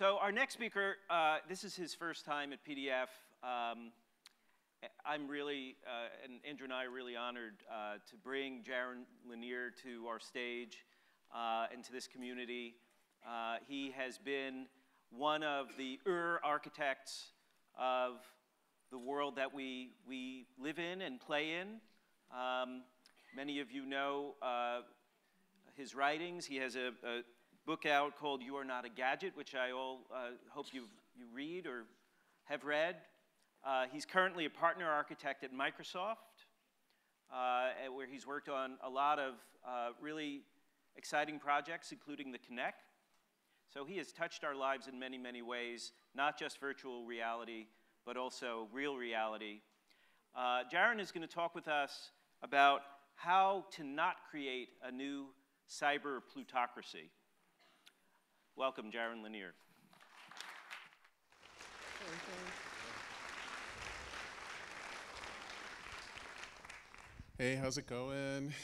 So our next speaker, this is his first time at PDF. I'm really, and Andrew and I are really honored to bring Jaron Lanier to our stage and to this community. He has been one of the architects of the world that we live in and play in. Many of you know his writings. He has a book out called You Are Not a Gadget, which I hope you read or have read. He's currently a partner architect at Microsoft, where he's worked on a lot of really exciting projects, including the Kinect. So he has touched our lives in many, many ways, not just virtual reality, but also real reality. Jaron is going to talk with us about how to not create a new cyber plutocracy. Welcome, Jaron Lanier. Hey, how's it going?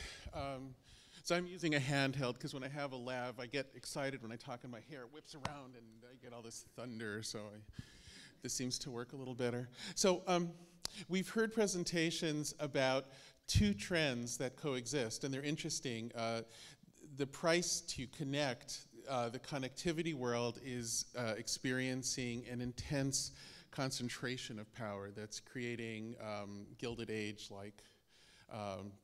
So I'm using a handheld because when I have a lav, I get excited when I talk and my hair whips around and I get all this thunder, so this seems to work a little better. So we've heard presentations about two trends that coexist, and they're interesting. The price to connect, the connectivity world is experiencing an intense concentration of power that's creating Gilded Age-like,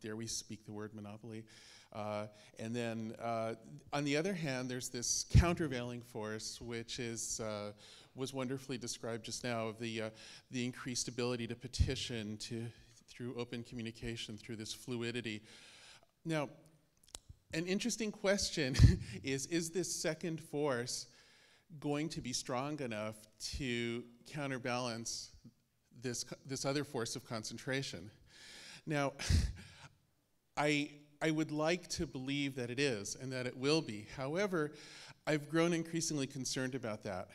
dare we speak the word monopoly. And then on the other hand, there's this countervailing force, which was wonderfully described just now, of the increased ability to petition through open communication, through this fluidity. Now, an interesting question is this second force going to be strong enough to counterbalance this other force of concentration? Now, I would like to believe that it is and that it will be. However, I've grown increasingly concerned about that.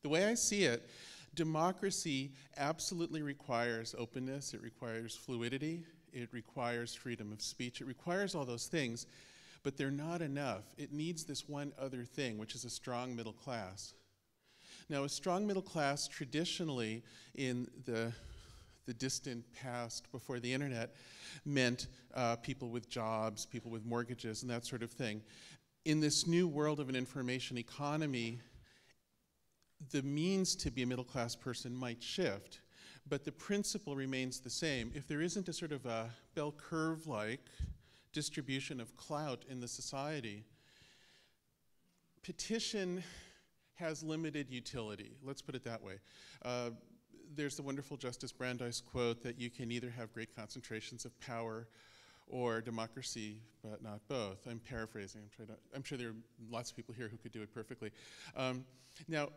The way I see it, democracy absolutely requires openness, it requires fluidity, it requires freedom of speech, it requires all those things, but they're not enough. It needs this one other thing, which is a strong middle class. Now, a strong middle class traditionally in the distant past before the internet meant people with jobs, people with mortgages, and that sort of thing. In this new world of an information economy, the means to be a middle class person might shift, but the principle remains the same. If there isn't a sort of a bell curve-like distribution of clout in the society, petition has limited utility. Let's put it that way. There's the wonderful Justice Brandeis quote that you can either have great concentrations of power or democracy, but not both. I'm paraphrasing. I'm sure there are lots of people here who could do it perfectly. Now,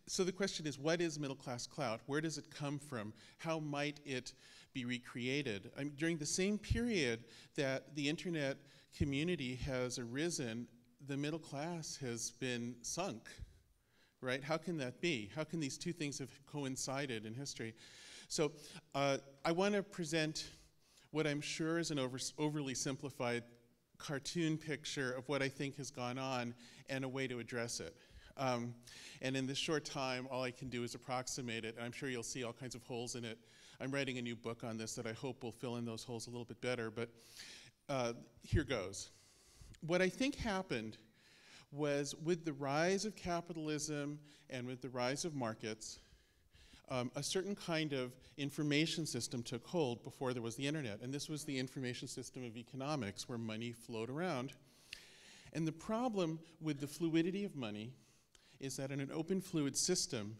so the question is, what is middle class clout? Where does it come from? How might it be recreated? During the same period that the internet community has arisen, the middle class has been sunk. Right? How can that be? How can these two things have coincided in history? So I want to present what I'm sure is an overly simplified cartoon picture of what I think has gone on and a way to address it. And in this short time, all I can do is approximate it, and I'm sure you'll see all kinds of holes in it. I'm writing a new book on this that I hope will fill in those holes a little bit better, but here goes. What I think happened was with the rise of capitalism and with the rise of markets, a certain kind of information system took hold before there was the internet. And this was the information system of economics, where money flowed around. And the problem with the fluidity of money is that in an open fluid system,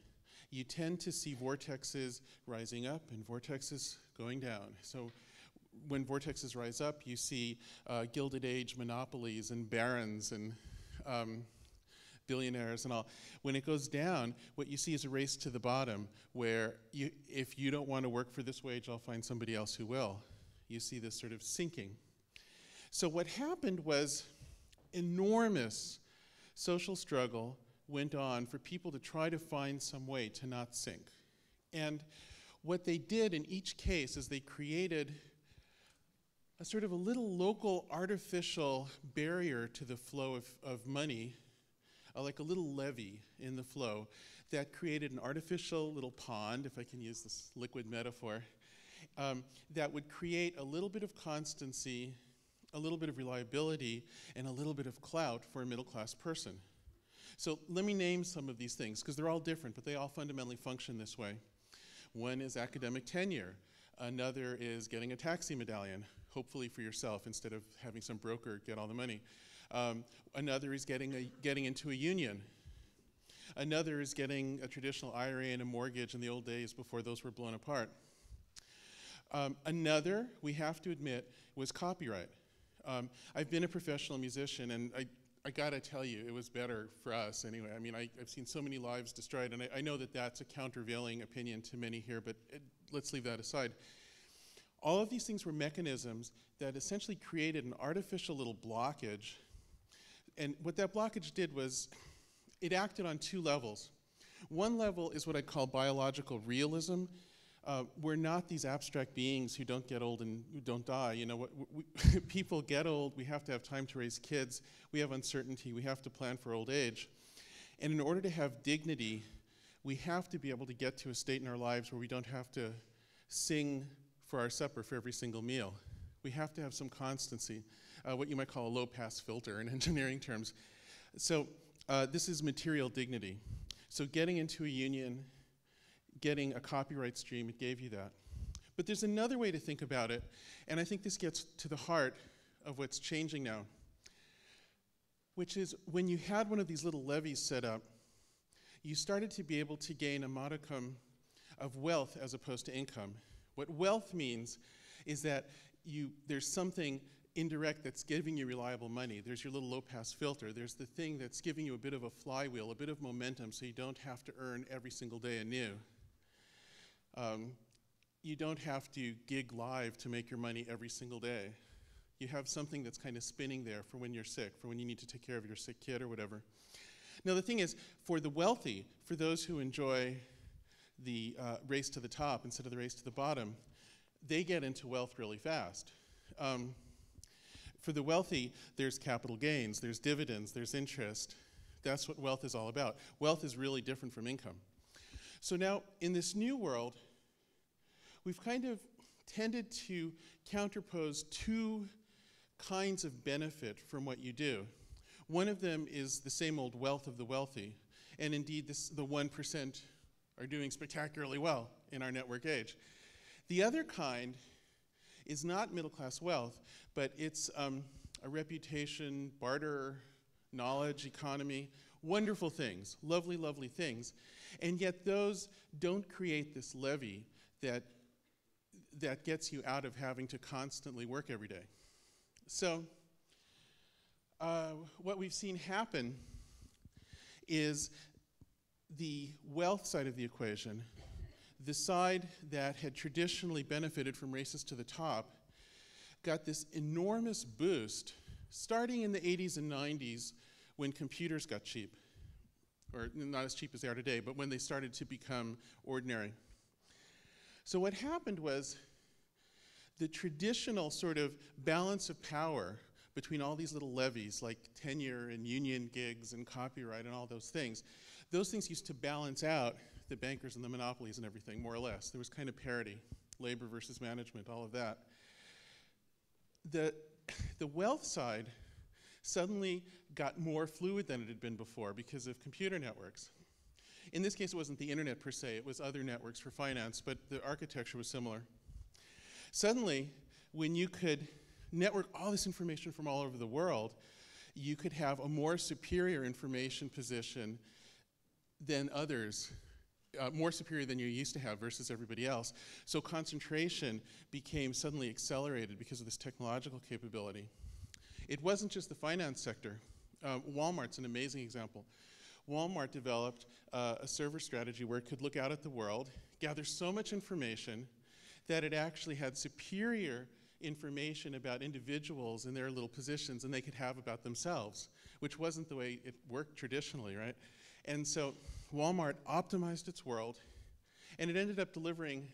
you tend to see vortexes rising up and vortexes going down. So when vortexes rise up, you see Gilded Age monopolies and barons and billionaires and all. When it goes down, what you see is a race to the bottom, where if you don't want to work for this wage, I'll find somebody else who will. You see this sort of sinking. So what happened was enormous social struggle went on for people to try to find some way to not sink. And what they did in each case is they created a sort of a little local artificial barrier to the flow of money like a little levee in the flow that created an artificial little pond, if I can use this liquid metaphor, that would create a little bit of constancy, a little bit of reliability, and a little bit of clout for a middle-class person. So let me name some of these things, because they're all different, but they all fundamentally function this way. One is academic tenure. Another is getting a taxi medallion, hopefully for yourself, instead of having some broker get all the money. Another is getting into a union. Another is getting a traditional IRA and a mortgage in the old days before those were blown apart. Another, we have to admit, was copyright. I've been a professional musician, and I gotta tell you, it was better for us anyway. I mean, I've seen so many lives destroyed, and I know that that's a countervailing opinion to many here, but let's leave that aside. All of these things were mechanisms that essentially created an artificial little blockage. And what that blockage did was, it acted on two levels. One level is what I call biological realism. We're not these abstract beings who don't get old and who don't die. You know, people get old, we have to have time to raise kids, we have uncertainty, we have to plan for old age. And in order to have dignity, we have to be able to get to a state in our lives where we don't have to sing for our supper for every single meal. We have to have some constancy, what you might call a low-pass filter in engineering terms. So this is material dignity. So getting into a union, getting a copyright stream, it gave you that. But there's another way to think about it, and I think this gets to the heart of what's changing now, which is when you had one of these little levees set up, you started to be able to gain a modicum of wealth as opposed to income. What wealth means is that there's something indirect that's giving you reliable money. There's your little low-pass filter. There's the thing that's giving you a bit of a flywheel, a bit of momentum, so you don't have to earn every single day anew. You don't have to gig live to make your money every single day. You have something that's kind of spinning there for when you're sick, for when you need to take care of your sick kid or whatever. Now the thing is, for the wealthy, for those who enjoy the race to the top instead of the race to the bottom, they get into wealth really fast. For the wealthy, there's capital gains, there's dividends, there's interest. That's what wealth is all about. Wealth is really different from income. So now, in this new world, we've kind of tended to counterpose two kinds of benefit from what you do. One of them is the same old wealth of the wealthy, and indeed the 1% are doing spectacularly well in our network age. The other kind is not middle-class wealth, but it's a reputation, barter, knowledge, economy, wonderful things, lovely, lovely things, and yet those don't create this levee that gets you out of having to constantly work every day. So what we've seen happen is the wealth side of the equation, the side that had traditionally benefited from races to the top, got this enormous boost starting in the 80s and 90s when computers got cheap, or not as cheap as they are today, but when they started to become ordinary. So what happened was the traditional sort of balance of power between all these little levies like tenure and union gigs and copyright and all those things used to balance out the bankers and the monopolies and everything, more or less. There was kind of parity, labor versus management, all of that. The wealth side suddenly got more fluid than it had been before because of computer networks. In this case, it wasn't the internet per se, it was other networks for finance, but the architecture was similar. Suddenly, when you could network all this information from all over the world, you could have a more superior information position than others, more superior than you used to have versus everybody else. So concentration became suddenly accelerated because of this technological capability. It wasn't just the finance sector. Walmart's an amazing example. Walmart developed a server strategy where it could look out at the world, gather so much information that it actually had superior information about individuals and their little positions than they could have about themselves, which wasn't the way it worked traditionally, right? And so Walmart optimized its world, and it ended up delivering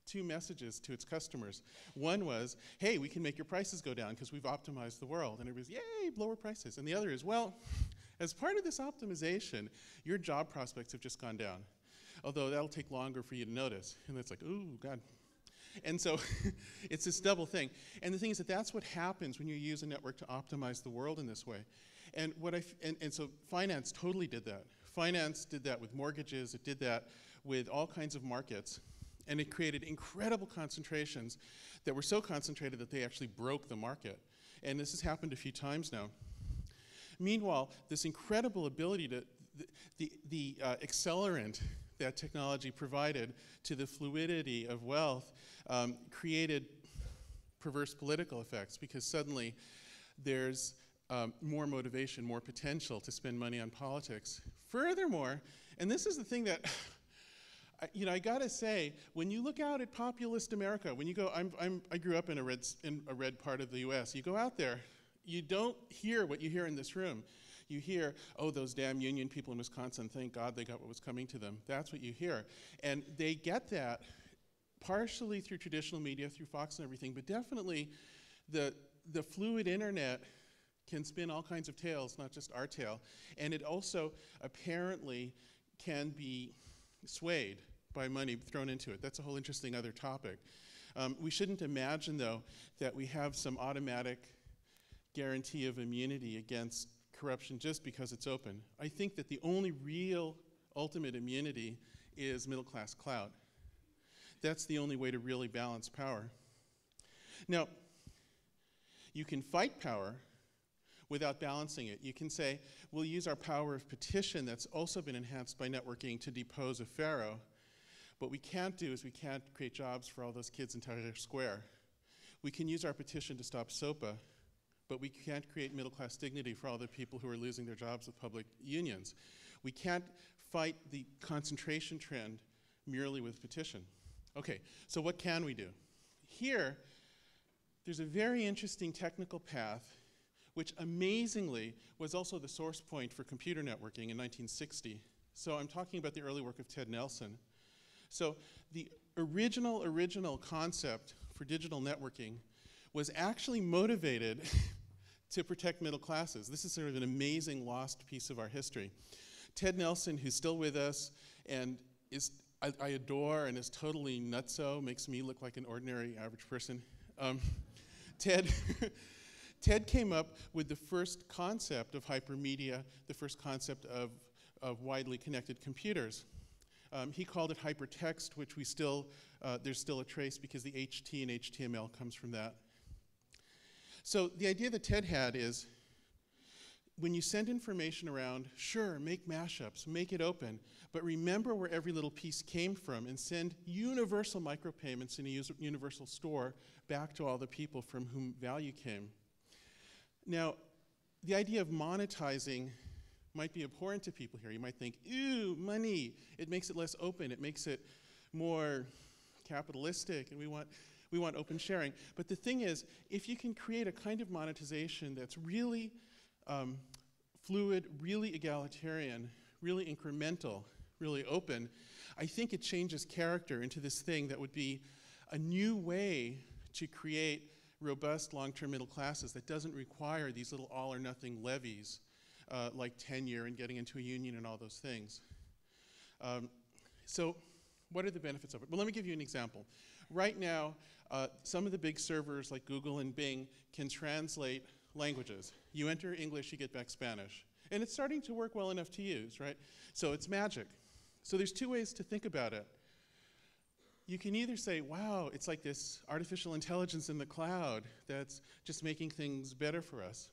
two messages to its customers. One was, hey, we can make your prices go down because we've optimized the world. And it was, yay, lower prices. And the other is, well, As part of this optimization, your job prospects have just gone down. Although that'll take longer for you to notice. And it's like, ooh, God. And so it's this double thing. And the thing is that that's what happens when you use a network to optimize the world in this way. And so finance totally did that. Finance did that with mortgages. It did that with all kinds of markets. And it created incredible concentrations that were so concentrated that they actually broke the market. And this has happened a few times now. Meanwhile, this incredible ability to, the accelerant that technology provided to the fluidity of wealth created perverse political effects, because suddenly there's more motivation, more potential to spend money on politics. Furthermore, and this is the thing that, I gotta say, when you look out at populist America, when you go, I grew up in a red part of the US, you go out there, you don't hear what you hear in this room. You hear, oh, those damn union people in Wisconsin, thank God they got what was coming to them. That's what you hear. And they get that partially through traditional media, through Fox and everything, but definitely the fluid internet can spin all kinds of tales, not just our tale. And it also apparently can be swayed by money thrown into it. That's a whole interesting other topic. We shouldn't imagine, though, that we have some automatic guarantee of immunity against corruption just because it's open. I think that the only real ultimate immunity is middle-class clout. That's the only way to really balance power. Now, you can fight power without balancing it. You can say, we'll use our power of petition that's also been enhanced by networking to depose a pharaoh. What we can't do is we can't create jobs for all those kids in Tahrir Square. We can use our petition to stop SOPA, but we can't create middle-class dignity for all the people who are losing their jobs with public unions. We can't fight the concentration trend merely with petition. Okay, so what can we do? Here, there's a very interesting technical path which amazingly was also the source point for computer networking in 1960. So I'm talking about the early work of Ted Nelson. So the original concept for digital networking was actually motivated to protect middle classes. This is sort of an amazing lost piece of our history. Ted Nelson, who's still with us and I adore and is totally nutso, makes me look like an ordinary average person. Ted came up with the first concept of hypermedia, the first concept of widely connected computers. He called it hypertext, which there's still a trace because the HT and HTML comes from that. So the idea that Ted had is, when you send information around, sure, make mashups, make it open, but remember where every little piece came from and send universal micropayments in a universal store back to all the people from whom value came. Now, the idea of monetizing might be abhorrent to people here. You might think, ew, money, it makes it less open, it makes it more capitalistic, and we want open sharing. But the thing is, if you can create a kind of monetization that's really fluid, really egalitarian, really incremental, really open, I think it changes character into this thing that would be a new way to create robust long-term middle classes that doesn't require these little all-or-nothing levies like tenure and getting into a union and all those things. So what are the benefits of it? Well, let me give you an example. Right now, some of the big servers like Google and Bing can translate languages. You enter English, you get back Spanish. And it's starting to work well enough to use, right? So it's magic. So there's two ways to think about it. You can either say, wow, it's like this artificial intelligence in the cloud that's just making things better for us.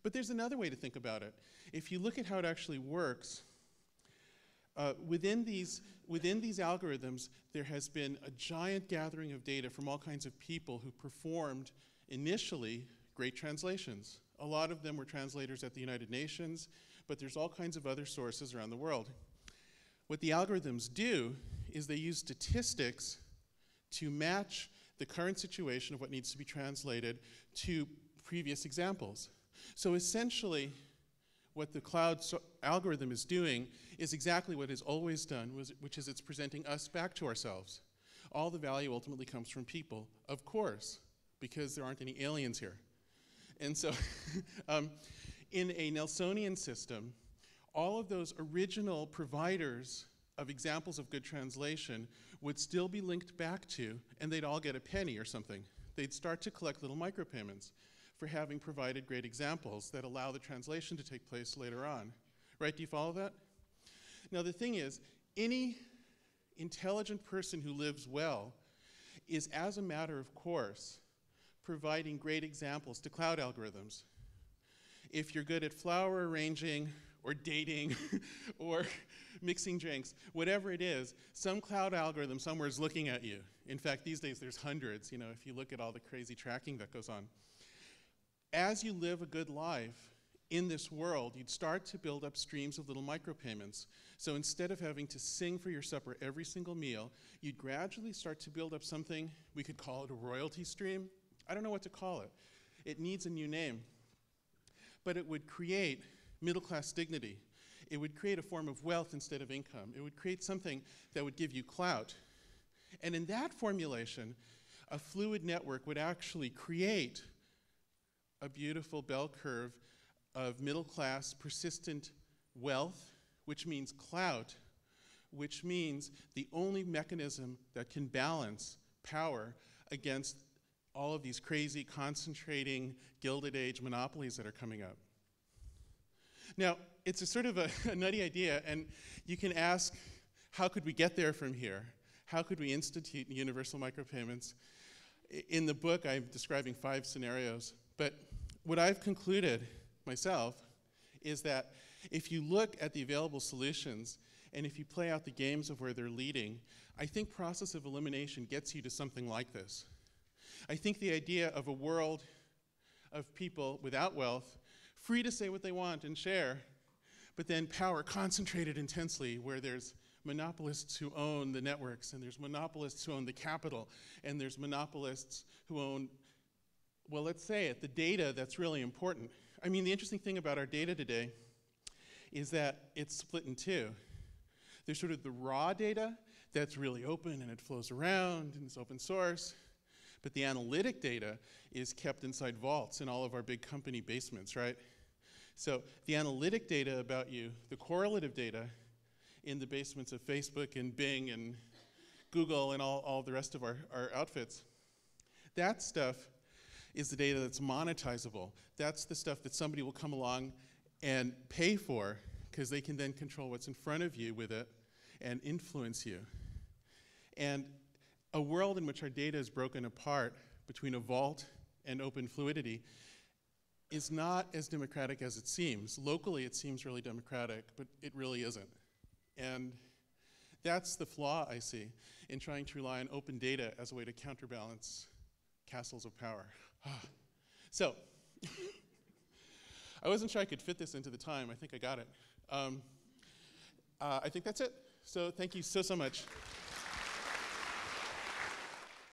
But there's another way to think about it. If you look at how it actually works, within these algorithms, there has been a giant gathering of data from all kinds of people who performed initially great translations. A lot of them were translators at the United Nations, but there's all kinds of other sources around the world. What the algorithms do is they use statistics to match the current situation of what needs to be translated to previous examples. So essentially, what the cloud algorithm is doing is exactly what it's always done, which is it's presenting us back to ourselves. All the value ultimately comes from people, of course, because there aren't any aliens here. And so in a Nelsonian system, all of those original providers of examples of good translation would still be linked back to, and they'd all get a penny or something. They'd start to collect little micropayments for having provided great examples that allow the translation to take place later on. Right, do you follow that? Now the thing is, any intelligent person who lives well is, as a matter of course, providing great examples to cloud algorithms. If you're good at flower arranging or dating or mixing drinks, whatever it is, some cloud algorithm somewhere is looking at you. In fact, these days there's hundreds, if you look at all the crazy tracking that goes on. As you live a good life in this world, you'd start to build up streams of little micropayments. So instead of having to sing for your supper every single meal, you'd gradually start to build up something, we could call it a royalty stream. I don't know what to call it. It needs a new name. But it would create middle-class dignity. It would create a form of wealth instead of income. It would create something that would give you clout. And in that formulation, a fluid network would actually create a beautiful bell curve of middle-class, persistent wealth, which means clout, which means the only mechanism that can balance power against all of these crazy, concentrating, Gilded Age monopolies that are coming up. Now, it's a sort of a nutty idea, and you can ask, how could we get there from here? How could we institute universal micropayments? In the book, I'm describing 5 scenarios, but what I've concluded myself is that if you look at the available solutions, and if you play out the games of where they're leading, I think process of elimination gets you to something like this. I think the idea of a world of people without wealth, free to say what they want and share, but then power concentrated intensely, where there's monopolists who own the networks, and there's monopolists who own the capital, and there's monopolists who own, well, let's say it, the data that's really important. I mean, the interesting thing about our data today is that it's split in 2. There's sort of the raw data that's really open and it flows around and it's open source. But the analytic data is kept inside vaults in all of our big company basements, right? So the analytic data about you, the correlative data in the basements of Facebook and Bing and Google and all the rest of our outfits, that stuff is the data that's monetizable. That's the stuff that somebody will come along and pay for, because they can then control what's in front of you with it and influence you. And a world in which our data is broken apart between a vault and open fluidity is not as democratic as it seems. Locally, it seems really democratic, but it really isn't. And that's the flaw I see in trying to rely on open data as a way to counterbalance castles of power. So, I wasn't sure I could fit this into the time. I think I got it. I think that's it. So thank you so much.